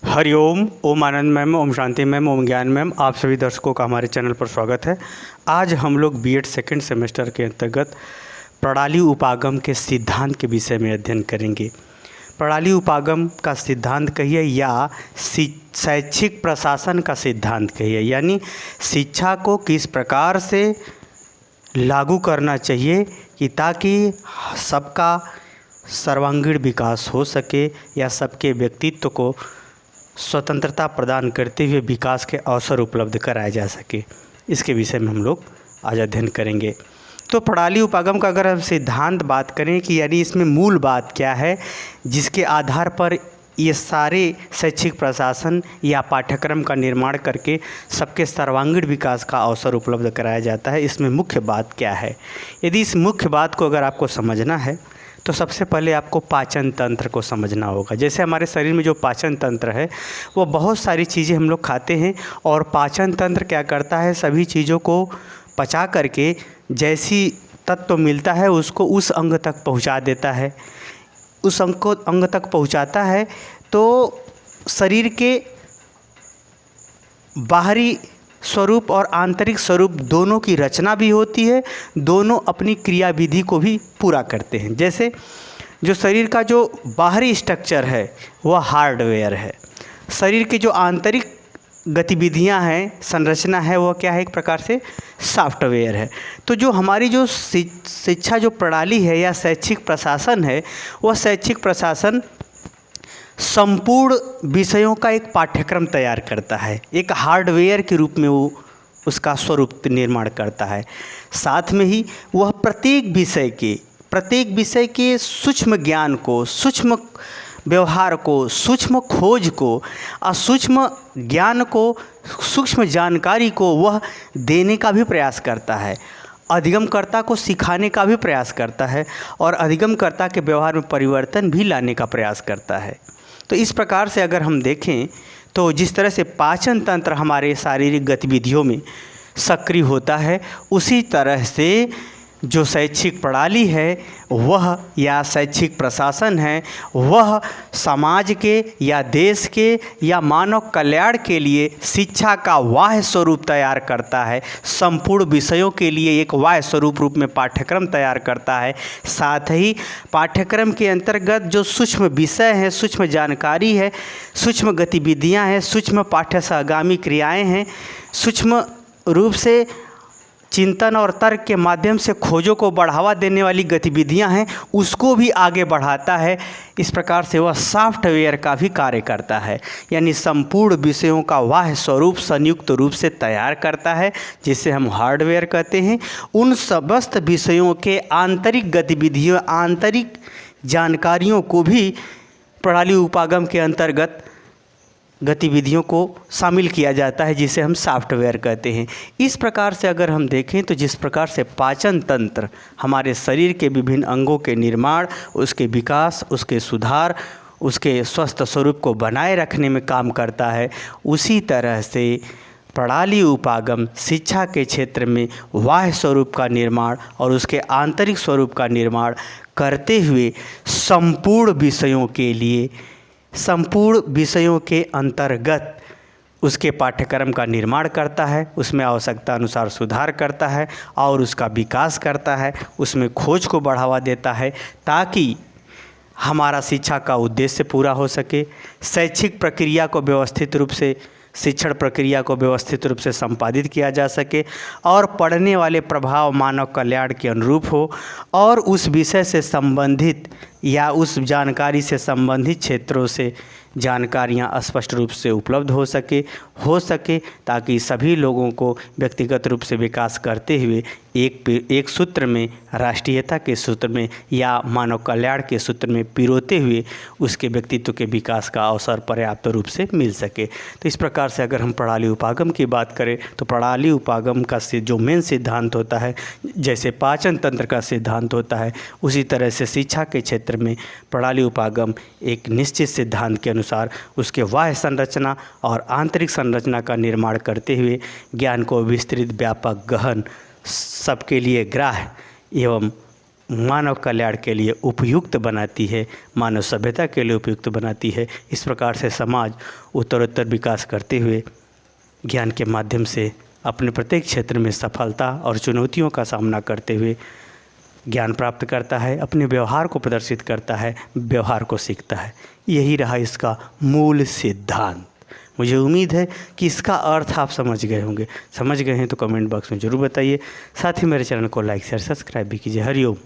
हरिओम, ओम आनंद ma'am, Om Shanti ma'am, ओम ज्ञान ma'am, आप सभी दर्शकों का हमारे चैनल पर स्वागत है। आज हम लोग बीएड सेकंड सेमेस्टर के अंतर्गत प्रणाली उपागम के सिद्धांत के विषय में अध्ययन करेंगे। प्रणाली उपागम का सिद्धांत कहिए या शैक्षिक प्रशासन का सिद्धांत कहिए, यानी शिक्षा को किस प्रकार से लागू करना चाहिए कि ताकि सबका सर्वांगीण विकास हो सके या सबके व्यक्तित्व को स्वतंत्रता प्रदान करते हुए विकास के अवसर उपलब्ध कराए जा सके। इसके विषय में हम लोग आज अध्ययन करेंगे। तो प्रणाली उपागम का अगर हम सिद्धांत बात करें कि यानी इसमें मूल बात क्या है जिसके आधार पर ये सारे शैक्षिक प्रशासन या पाठ्यक्रम का निर्माण करके सबके सर्वांगीण विकास का अवसर उपलब्ध कराया जाता है, इसमें मुख्य बात क्या है। यदि इस मुख्य बात को अगर आपको समझना है तो सबसे पहले आपको पाचन तंत्र को समझना होगा। जैसे हमारे शरीर में जो पाचन तंत्र है वो बहुत सारी चीज़ें हम लोग खाते हैं और पाचन तंत्र क्या करता है, सभी चीज़ों को पचा करके जैसी तत्व मिलता है उसको उस अंग तक पहुंचा देता है। उस अंग तक पहुंचाता है तो शरीर के बाहरी स्वरूप और आंतरिक स्वरूप दोनों की रचना भी होती है, दोनों अपनी क्रियाविधि को भी पूरा करते हैं। जैसे जो शरीर का जो बाहरी स्ट्रक्चर है वह हार्डवेयर है, शरीर के जो आंतरिक गतिविधियां हैं, संरचना है, वह क्या है, एक प्रकार से सॉफ्टवेयर है। तो जो हमारी जो शिक्षा जो प्रणाली है या शैक्षिक प्रशासन है, वह शैक्षिक प्रशासन संपूर्ण विषयों का एक पाठ्यक्रम तैयार करता है, एक हार्डवेयर के रूप में वो उसका स्वरूप निर्माण करता है। साथ में ही वह प्रत्येक विषय के सूक्ष्म ज्ञान को, सूक्ष्म व्यवहार को, सूक्ष्म खोज को और सूक्ष्म ज्ञान को, सूक्ष्म जानकारी को वह देने का भी प्रयास करता है, अधिगमकर्ता को सिखाने का भी प्रयास करता है और अधिगमकर्ता के व्यवहार में परिवर्तन भी लाने का प्रयास करता है। तो इस प्रकार से अगर हम देखें तो जिस तरह से पाचन तंत्र हमारे शारीरिक गतिविधियों में सक्रिय होता है, उसी तरह से जो शैक्षिक प्रणाली है वह या शैक्षिक प्रशासन है वह समाज के या देश के या मानव कल्याण के लिए शिक्षा का बाह्य स्वरूप तैयार करता है, संपूर्ण विषयों के लिए एक बाह्य स्वरूप रूप में पाठ्यक्रम तैयार करता है। साथ ही पाठ्यक्रम के अंतर्गत जो सूक्ष्म विषय हैं, सूक्ष्म जानकारी है, सूक्ष्म गतिविधियां हैं, सूक्ष्म पाठ्य सहगामी क्रियाएं हैं, सूक्ष्म रूप से चिंतन और तर्क के माध्यम से खोजों को बढ़ावा देने वाली गतिविधियां हैं, उसको भी आगे बढ़ाता है। इस प्रकार से वह सॉफ्टवेयर का भी कार्य करता है, यानी संपूर्ण विषयों का बाह्य स्वरूप संयुक्त रूप से तैयार करता है, जिसे हम हार्डवेयर कहते हैं। उन समस्त विषयों के आंतरिक गतिविधियों, आंतरिक जानकारियों को भी प्रणाली उपागम के अंतर्गत गतिविधियों को शामिल किया जाता है, जिसे हम सॉफ्टवेयर कहते हैं। इस प्रकार से अगर हम देखें तो जिस प्रकार से पाचन तंत्र हमारे शरीर के विभिन्न अंगों के निर्माण, उसके विकास, उसके सुधार, उसके स्वस्थ स्वरूप को बनाए रखने में काम करता है, उसी तरह से प्रणाली उपागम शिक्षा के क्षेत्र में बाह्य स्वरूप का निर्माण और उसके आंतरिक स्वरूप का निर्माण करते हुए संपूर्ण विषयों के अंतर्गत उसके पाठ्यक्रम का निर्माण करता है, उसमें आवश्यकता अनुसार सुधार करता है और उसका विकास करता है, उसमें खोज को बढ़ावा देता है ताकि हमारा शिक्षा का उद्देश्य पूरा हो सके, शैक्षिक प्रक्रिया को व्यवस्थित रूप से, शिक्षण प्रक्रिया को व्यवस्थित रूप से संपादित किया जा सके और पढ़ने वाले प्रभाव मानव कल्याण के अनुरूप हो और उस विषय से संबंधित या उस जानकारी से संबंधित क्षेत्रों से जानकारियाँ स्पष्ट रूप से उपलब्ध हो सके ताकि सभी लोगों को व्यक्तिगत रूप से विकास करते हुए एक सूत्र में, राष्ट्रीयता के सूत्र में या मानव कल्याण के सूत्र में पिरोते हुए उसके व्यक्तित्व के विकास का अवसर पर्याप्त रूप से मिल सके। तो इस प्रकार से अगर हम प्रणाली उपागम की बात करें तो प्रणाली उपागम का जो मेन सिद्धांत होता है, जैसे पाचन तंत्र का सिद्धांत होता है, उसी तरह से शिक्षा के क्षेत्र में प्रणाली उपागम एक निश्चित सिद्धांत के अनुसार उसके बाह्य संरचना और आंतरिक संरचना का निर्माण करते हुए ज्ञान को विस्तृत, व्यापक, गहन, सबके लिए ग्राह्य एवं मानव कल्याण के लिए उपयुक्त बनाती है, मानव सभ्यता के लिए उपयुक्त बनाती है। इस प्रकार से समाज उत्तरोत्तर विकास करते हुए ज्ञान के माध्यम से अपने प्रत्येक क्षेत्र में सफलता और चुनौतियों का सामना करते हुए ज्ञान प्राप्त करता है, अपने व्यवहार को प्रदर्शित करता है, व्यवहार को सीखता है। यही रहा इसका मूल सिद्धांत। मुझे उम्मीद है कि इसका अर्थ आप समझ गए होंगे। समझ गए हैं तो कमेंट बॉक्स में ज़रूर बताइए। साथ ही मेरे चैनल को लाइक शेयर सब्सक्राइब भी कीजिए। हरिओम।